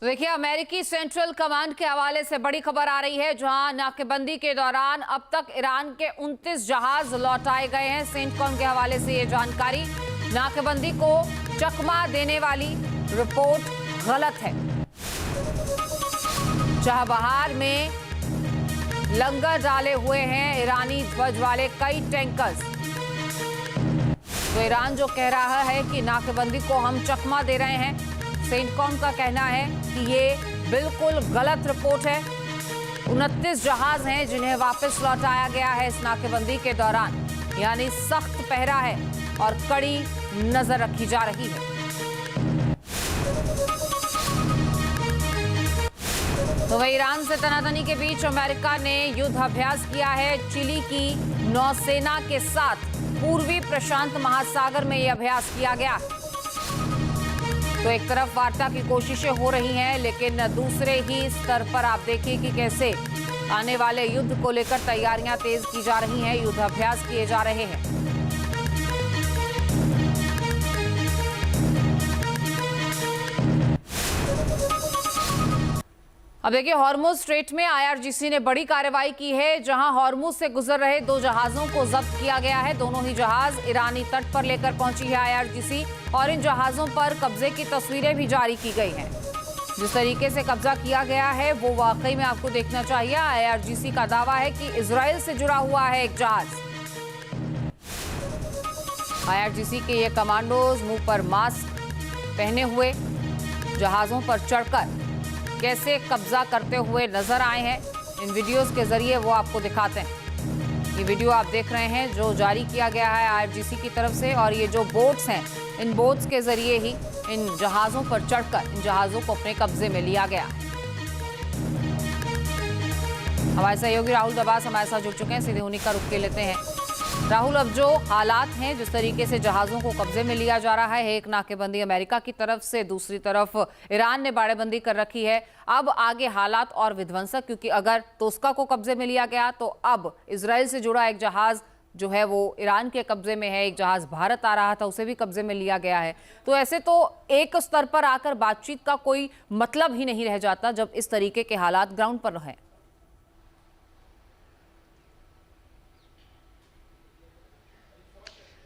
तो देखिए, अमेरिकी सेंट्रल कमांड के हवाले से बड़ी खबर आ रही है, जहां नाकेबंदी के दौरान अब तक ईरान के 29 जहाज लौटाए गए हैं। सेंटकॉम के हवाले से ये जानकारी। नाकेबंदी को चकमा देने वाली रिपोर्ट गलत है। चाबहार में लंगर डाले हुए हैं ईरानी ध्वज वाले कई टैंकर्स। तो ईरान जो कह रहा है कि नाकेबंदी को हम चकमा दे रहे हैं, सेंटकॉम का कहना है कि ये बिल्कुल गलत रिपोर्ट है। 29 जहाज हैं जिन्हें वापस लौटाया गया है इस नाकेबंदी के दौरान, यानी सख्त पहरा है और कड़ी नजर रखी जा रही है। तो वही ईरान से तनातनी के बीच अमेरिका ने युद्ध अभ्यास किया है चिली की नौसेना के साथ। पूर्वी प्रशांत महासागर में यह अभ्यास किया गया। तो एक तरफ वार्ता की कोशिशें हो रही हैं, लेकिन दूसरे ही स्तर पर आप देखिए कि कैसे आने वाले युद्ध को लेकर तैयारियां तेज की जा रही हैं, युद्ध अभ्यास किए जा रहे हैं। अब देखिए, हॉर्मुज स्ट्रेट में आईआरजीसी ने बड़ी कार्रवाई की है, जहां हॉर्मुज से गुजर रहे 2 जहाजों को जब्त किया गया है। दोनों ही जहाज ईरानी तट पर लेकर पहुंची है आईआरजीसी, और इन जहाजों पर कब्जे की तस्वीरें भी जारी की गई हैं। जिस तरीके से कब्जा किया गया है वो वाकई में आपको देखना चाहिए। आईआरजीसी का दावा है कि इजराइल से जुड़ा हुआ है एक जहाज। आईआरजीसी के ये कमांडोज मुंह पर मास्क पहने हुए जहाजों पर चढ़कर कैसे कब्जा करते हुए नजर आए हैं, इन वीडियोस के जरिए वो आपको दिखाते हैं। ये वीडियो आप देख रहे हैं जो जारी किया गया है आईआरजीसी की तरफ से, और ये जो बोट्स हैं, इन बोट्स के जरिए ही इन जहाजों पर चढ़कर इन जहाजों को अपने कब्जे में लिया गया है। हमारे सहयोगी राहुल दबास हमारे साथ जुड़ चुके हैं, सीधे उन्हीं का रुख के लेते हैं। राहुल, अब जो हालात हैं, जिस तरीके से जहाजों को कब्जे में लिया जा रहा है, एक नाकेबंदी अमेरिका की तरफ से, दूसरी तरफ ईरान ने बाड़ेबंदी कर रखी है। अब आगे हालात और विध्वंसक, क्योंकि अगर तोस्का को कब्जे में लिया गया तो अब इजराइल से जुड़ा एक जहाज जो है वो ईरान के कब्जे में है। एक जहाज भारत आ रहा था, उसे भी कब्जे में लिया गया है। तो ऐसे तो एक स्तर पर आकर बातचीत का कोई मतलब ही नहीं रह जाता जब इस तरीके के हालात ग्राउंड पर रहें।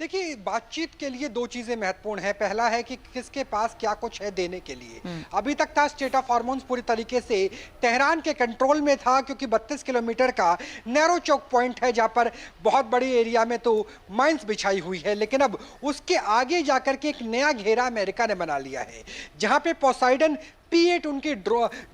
देखिए, बातचीत के लिए 2 चीजें महत्वपूर्ण है। पहला है कि किसके पास क्या कुछ है देने के लिए। अभी तक था स्टेट ऑफ हॉर्मोन्स पूरी तरीके से तेहरान के कंट्रोल में था, क्योंकि 32 किलोमीटर का नैरो चौक पॉइंट है, जहां पर बहुत बड़ी एरिया में तो माइंस बिछाई हुई है। लेकिन अब उसके आगे जाकर के एक नया घेरा अमेरिका ने बना लिया है, जहां पे पोसाइडन P-8 उनके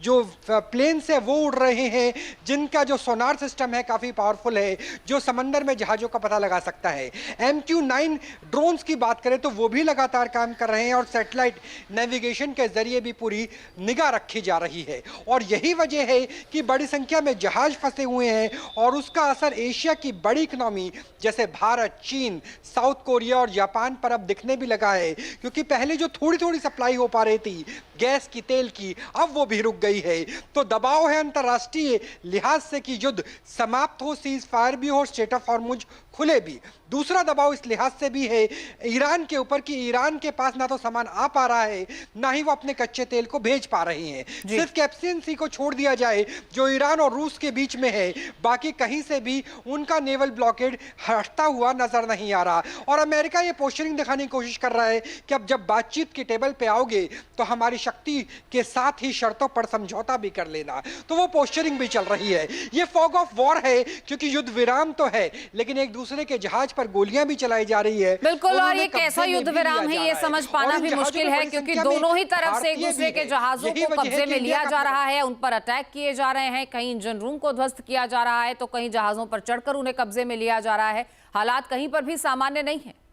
जो प्लेन्स है वो उड़ रहे हैं, जिनका जो सोनार सिस्टम है काफ़ी पावरफुल है, जो समंदर में जहाज़ों का पता लगा सकता है। MQ-9 ड्रोन्स की बात करें तो वो भी लगातार काम कर रहे हैं, और सैटेलाइट नेविगेशन के जरिए भी पूरी निगाह रखी जा रही है। और यही वजह है कि बड़ी संख्या में जहाज फंसे हुए हैं, और उसका असर एशिया की बड़ी इकोनॉमी जैसे भारत, चीन, साउथ कोरिया और जापान पर अब दिखने भी लगा है। क्योंकि पहले जो थोड़ी थोड़ी सप्लाई हो पा रही थी गैस की, तेल की, अब वो भी रुक गई है। तो दबाव है अंतरराष्ट्रीय लिहाज से कि युद्ध समाप्त हो, सीज फायर भी हो, स्टेट ऑफ हॉर्मुज खुले भी। दूसरा दबाव इस लिहाज से भी है ईरान के ऊपर कि ईरान के पास ना तो सामान आ पा रहा है, ना ही वो अपने कच्चे तेल को भेज पा रही हैं। सिर्फ कैस्पियन सी को छोड़ दिया जाए जो ईरान और रूस के बीच में है, बाकी कहीं से भी उनका नेवल ब्लॉकेड हटता हुआ नजर नहीं आ रहा। और अमेरिका ये पोस्चरिंग दिखाने की कोशिश कर रहा है कि अब जब बातचीत के टेबल पे आओगे तो हमारी शक्ति के साथ ही शर्तों पर समझौता भी कर लेना। तो वो पोस्चरिंग भी चल रही है। ये फॉग ऑफ वॉर है, क्योंकि युद्ध विराम तो है, लेकिन एक दूसरे के जहाज पर गोलियां भी चलाई जा रही है। बिल्कुल, और ये कैसा युद्ध विराम है ये समझ पाना भी मुश्किल है, क्योंकि दोनों ही तरफ से एक दूसरे के जहाजों को कब्जे में लिया जा रहा है, उन पर अटैक किए जा रहे हैं। कहीं इंजन रूम को ध्वस्त किया जा रहा है, तो कहीं जहाजों पर चढ़कर उन्हें कब्जे में लिया जा रहा है। हालात कहीं पर भी सामान्य नहीं है।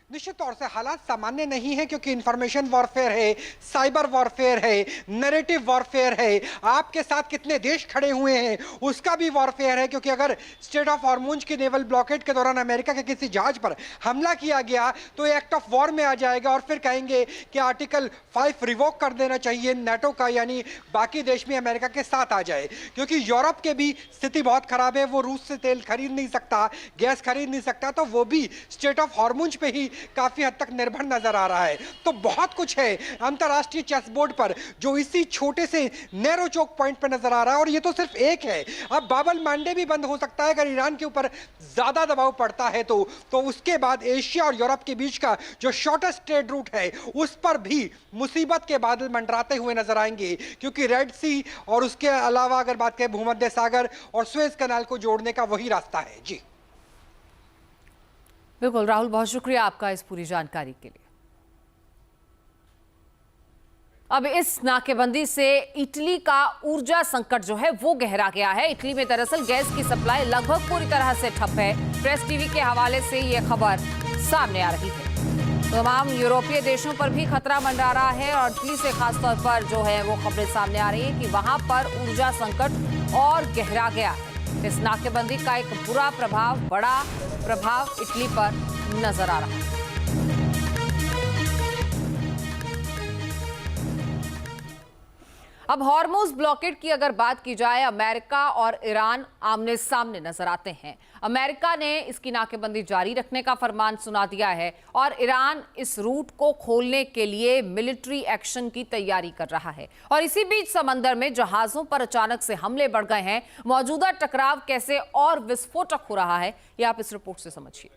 निश्चित तौर से हालात सामान्य नहीं है, क्योंकि इंफॉर्मेशन वॉरफेयर है, साइबर वॉरफेयर है, नैरेटिव वॉरफेयर है। आपके साथ कितने देश खड़े हुए हैं उसका भी वॉरफेयर है, क्योंकि अगर स्टेट ऑफ हॉर्मुज के नेवल ब्लॉकेड के दौरान अमेरिका के किसी जहाज पर हमला किया गया तो एक्ट ऑफ वॉर में आ जाएगा, और फिर कहेंगे कि आर्टिकल 5 रिवोक कर देना चाहिए नाटो का, यानी बाकी देश में अमेरिका के साथ आ जाए। क्योंकि यूरोप के भी स्थिति बहुत खराब है, वो रूस से तेल खरीद नहीं सकता, गैस खरीद नहीं सकता, तो वो भी स्टेट ऑफ हॉर्मुज पे ही काफी हद तक निर्भर नजर आ रहा है। तो बहुत कुछ है अंतरराष्ट्रीय चेस बोर्ड पर जो इसी छोटे से नैरो चोक पॉइंट पर नजर आ रहा है, और ये तो सिर्फ एक है। अब बाबल मांडे भी बंद हो सकता है अगर ईरान के ऊपर ज्यादा दबाव पड़ता है तो उसके बाद एशिया और यूरोप के बीच का जो शॉर्टेस्ट ट्रेड रूट है उस पर भी मुसीबत के बादल मंडराते हुए नजर आएंगे, क्योंकि रेड सी और उसके अलावा अगर बात करें भूमध्य सागर और सुएज कनाल को जोड़ने का वही रास्ता है। जी बिल्कुल राहुल, बहुत शुक्रिया आपका इस पूरी जानकारी के लिए। अब इस नाकेबंदी से इटली का ऊर्जा संकट जो है वो गहरा गया है। इटली में दरअसल गैस की सप्लाई लगभग पूरी तरह से ठप है। प्रेस टीवी के हवाले से ये खबर सामने आ रही है। तमाम यूरोपीय देशों पर भी खतरा मंडरा रहा है और इटली से खासतौर पर जो है वो खबरें सामने आ रही है कि वहां पर ऊर्जा संकट और गहरा गया है। इस नाकेबंदी का एक बड़ा प्रभाव इटली पर नजर आ रहा है। अब हॉर्मुज ब्लॉकेड की अगर बात की जाए, अमेरिका और ईरान आमने सामने नजर आते हैं। अमेरिका ने इसकी नाकेबंदी जारी रखने का फरमान सुना दिया है और ईरान इस रूट को खोलने के लिए मिलिट्री एक्शन की तैयारी कर रहा है। और इसी बीच समंदर में जहाजों पर अचानक से हमले बढ़ गए हैं। मौजूदा टकराव कैसे और विस्फोटक हो रहा है, ये आप इस रिपोर्ट से समझिए।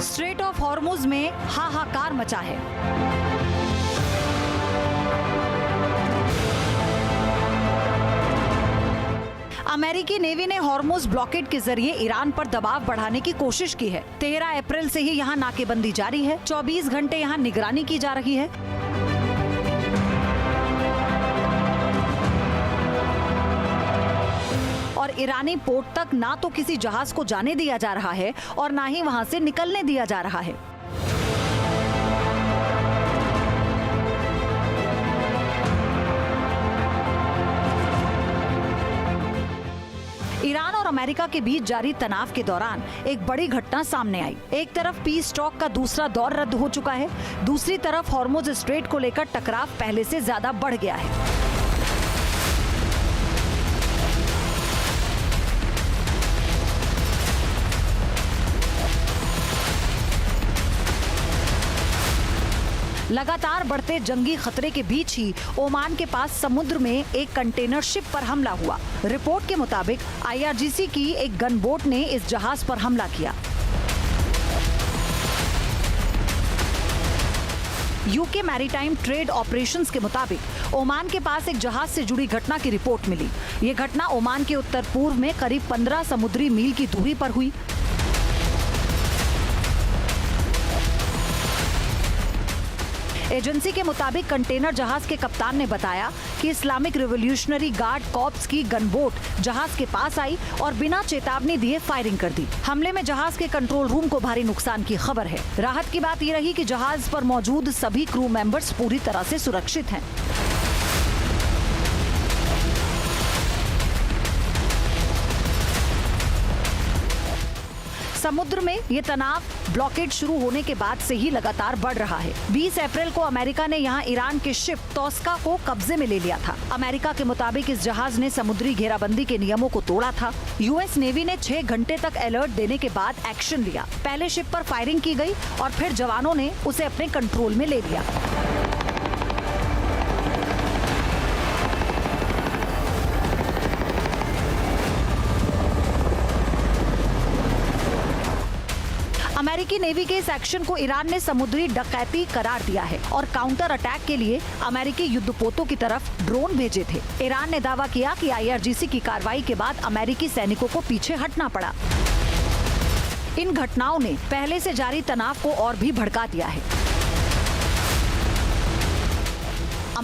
स्ट्रेट ऑफ हॉर्मुज में हाहाकार मचा है। अमेरिकी नेवी ने हॉर्मुज ब्लॉकेड के जरिए ईरान पर दबाव बढ़ाने की कोशिश की है। 13 अप्रैल से ही यहां नाकेबंदी जारी है। 24 घंटे यहां निगरानी की जा रही है। और ईरानी पोर्ट तक ना तो किसी जहाज को जाने दिया जा रहा है और ना ही वहां से निकलने दिया जा रहा है। ईरान और अमेरिका के बीच जारी तनाव के दौरान एक बड़ी घटना सामने आई। एक तरफ पीस टॉक का दूसरा दौर रद्द हो चुका है, दूसरी तरफ हॉर्मुज स्ट्रेट को लेकर टकराव पहले से ज्यादा बढ़ गया है। लगातार बढ़ते जंगी खतरे के बीच ही ओमान के पास समुद्र में एक कंटेनर शिप पर हमला हुआ। रिपोर्ट के मुताबिक IRGC की एक गन बोट ने इस जहाज पर हमला किया। यूके मैरीटाइम ट्रेड ऑपरेशंस के मुताबिक ओमान के पास एक जहाज से जुड़ी घटना की रिपोर्ट मिली। ये घटना ओमान के उत्तर पूर्व में करीब 15 समुद्री मील की दूरी पर हुई। एजेंसी के मुताबिक कंटेनर जहाज के कप्तान ने बताया कि इस्लामिक रिवॉल्यूशनरी गार्ड कॉर्प्स की गनबोट जहाज के पास आई और बिना चेतावनी दिए फायरिंग कर दी। हमले में जहाज के कंट्रोल रूम को भारी नुकसान की खबर है। राहत की बात यह रही कि जहाज पर मौजूद सभी क्रू मेंबर्स पूरी तरह से सुरक्षित हैं। समुद्र में ये तनाव ब्लॉकेड शुरू होने के बाद से ही लगातार बढ़ रहा है। 20 अप्रैल को अमेरिका ने यहां ईरान के शिप तोस्का को कब्जे में ले लिया था। अमेरिका के मुताबिक इस जहाज ने समुद्री घेराबंदी के नियमों को तोड़ा था। US नेवी ने 6 घंटे तक अलर्ट देने के बाद एक्शन लिया। पहले शिप पर फायरिंग की गई और फिर जवानों ने उसे अपने कंट्रोल में ले लिया। अमेरिकी नेवी के इस एक्शन को ईरान ने समुद्री डकैती करार दिया है और काउंटर अटैक के लिए अमेरिकी युद्धपोतों की तरफ ड्रोन भेजे थे। ईरान ने दावा किया कि IRGC की कार्रवाई के बाद अमेरिकी सैनिकों को पीछे हटना पड़ा। इन घटनाओं ने पहले से जारी तनाव को और भी भड़का दिया है।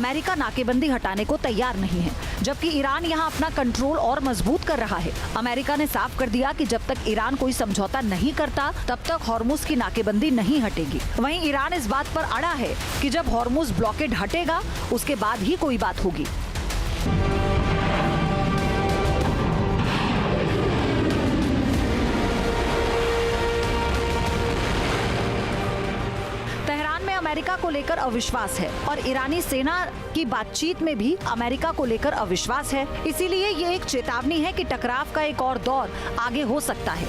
अमेरिका नाकेबंदी हटाने को तैयार नहीं है, जबकि ईरान यहां अपना कंट्रोल और मजबूत कर रहा है। अमेरिका ने साफ कर दिया कि जब तक ईरान कोई समझौता नहीं करता तब तक हॉर्मुज की नाकेबंदी नहीं हटेगी। वहीं ईरान इस बात पर अड़ा है कि जब हॉर्मुज ब्लॉकेड हटेगा उसके बाद ही कोई बात होगी। तेहरान में अमेरिका को लेकर अविश्वास है और ईरानी सेना की बातचीत में भी अमेरिका को लेकर अविश्वास है। इसीलिए ये एक चेतावनी है कि टकराव का एक और दौर आगे हो सकता है।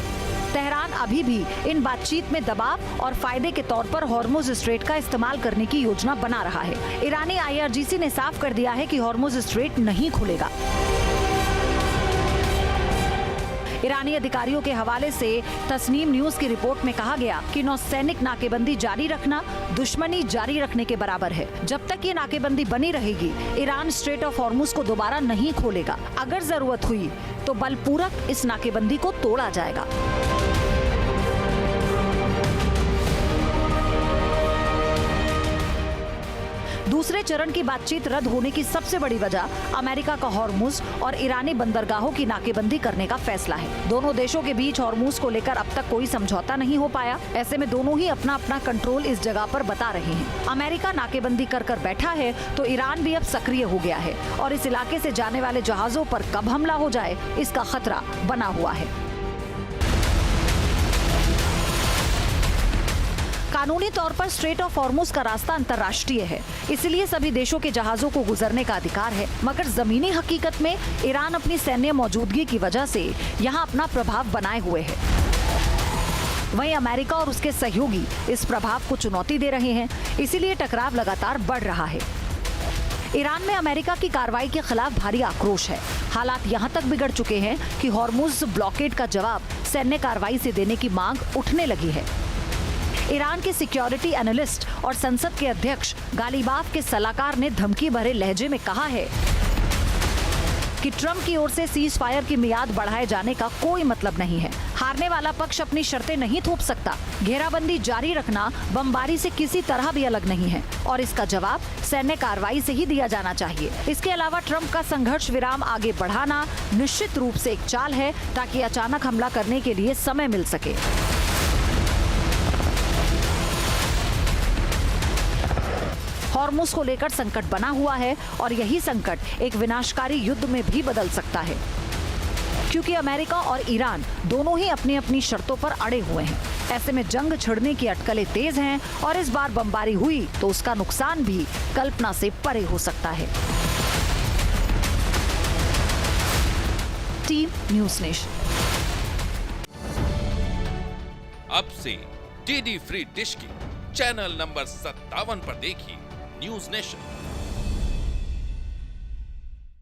तेहरान अभी भी इन बातचीत में दबाव और फायदे के तौर पर हॉर्मुज स्ट्रेट का इस्तेमाल करने की योजना बना रहा है। ईरानी IRGC ने साफ कर दिया है कि हॉर्मुज स्ट्रेट नहीं खुलेगा। ईरानी अधिकारियों के हवाले से तस्नीम न्यूज की रिपोर्ट में कहा गया कि नौसैनिक नाकेबंदी जारी रखना दुश्मनी जारी रखने के बराबर है। जब तक ये नाकेबंदी बनी रहेगी, ईरान स्ट्रेट ऑफ हॉर्मुज को दोबारा नहीं खोलेगा। अगर जरूरत हुई तो बलपूर्वक इस नाकेबंदी को तोड़ा जाएगा। दूसरे चरण की बातचीत रद्द होने की सबसे बड़ी वजह अमेरिका का हॉर्मुज और ईरानी बंदरगाहों की नाकेबंदी करने का फैसला है। दोनों देशों के बीच हॉर्मुज को लेकर अब तक कोई समझौता नहीं हो पाया। ऐसे में दोनों ही अपना अपना कंट्रोल इस जगह पर बता रहे हैं। अमेरिका नाकेबंदी कर बैठा है तो ईरान भी अब सक्रिय हो गया है और इस इलाके से जाने वाले जहाजों पर कब हमला हो जाए इसका खतरा बना हुआ है। कानूनी तौर पर स्ट्रेट ऑफ हॉर्मुज का रास्ता अंतर्राष्ट्रीय है, इसलिए सभी देशों के जहाजों को गुजरने का अधिकार है। मगर जमीनी हकीकत में ईरान अपनी सैन्य मौजूदगी की वजह से यहाँ अपना प्रभाव बनाए हुए है। वहीं अमेरिका और उसके सहयोगी इस प्रभाव को चुनौती दे रहे हैं, इसीलिए टकराव लगातार बढ़ रहा है। ईरान में अमेरिका की कार्रवाई के खिलाफ भारी आक्रोश है। हालात यहाँ तक बिगड़ चुके हैं कि हॉर्मुज ब्लॉकेड का जवाब सैन्य कार्रवाई से देने की मांग उठने लगी है। ईरान के सिक्योरिटी एनालिस्ट और संसद के अध्यक्ष गालिबाफ के सलाहकार ने धमकी भरे लहजे में कहा है कि ट्रंप की ओर से सीज फायर की मियाद बढ़ाए जाने का कोई मतलब नहीं है। हारने वाला पक्ष अपनी शर्तें नहीं थोप सकता। घेराबंदी जारी रखना बमबारी से किसी तरह भी अलग नहीं है और इसका जवाब सैन्य कार्रवाई से ही दिया जाना चाहिए। इसके अलावा ट्रंप का संघर्ष विराम आगे बढ़ाना निश्चित रूप से एक चाल है ताकि अचानक हमला करने के लिए समय मिल सके। हॉर्मुज को लेकर संकट बना हुआ है और यही संकट एक विनाशकारी युद्ध में भी बदल सकता है, क्योंकि अमेरिका और ईरान दोनों ही अपनी अपनी शर्तों पर अड़े हुए हैं। ऐसे में जंग छिड़ने की अटकलें तेज हैं और इस बार बमबारी हुई तो उसका नुकसान भी कल्पना से परे हो सकता है। Team news nation. अब से DD फ्री डिश की चैनल नंबर 57 पर देखिए न्यूज़ नेशन।